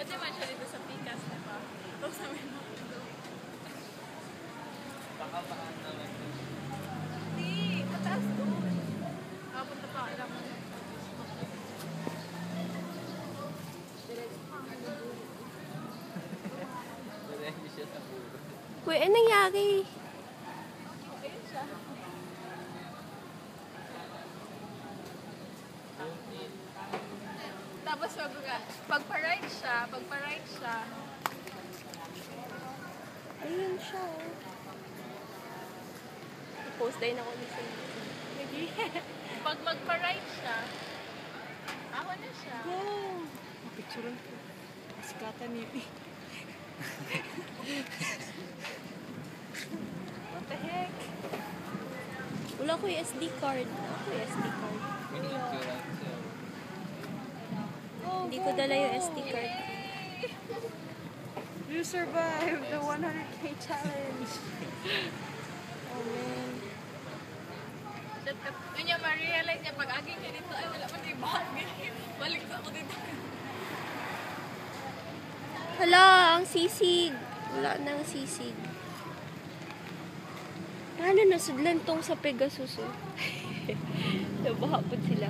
Pwede man siya dito sa Pikas, diba? Tapos sa may mga Baka-baan naman. hindi, mataas doon. Punta pa, alam mo. Diretso siya sa puro. Uy, anong nangyari? Ayun siya. Tapos pagpa-right siya. Ayun siya. Post din ako ni Cindy. Pag magpa-right siya, ako na siya. Wow. Picturean ko. Sikatan ni What the heck? Wala ko yung SD card. Wala ko yung SD card. We need to like so. Hindi ko dala yung SD card. You survived the 100K challenge. Oh man. Yun niya ma-realize niya pag aging niya dito, ay wala man yung bagay. Balik ako dito. Hala, ang sisig. Wala na ang sisig. Paano nasudlan tong sa Pegasus? Nabaha po sila.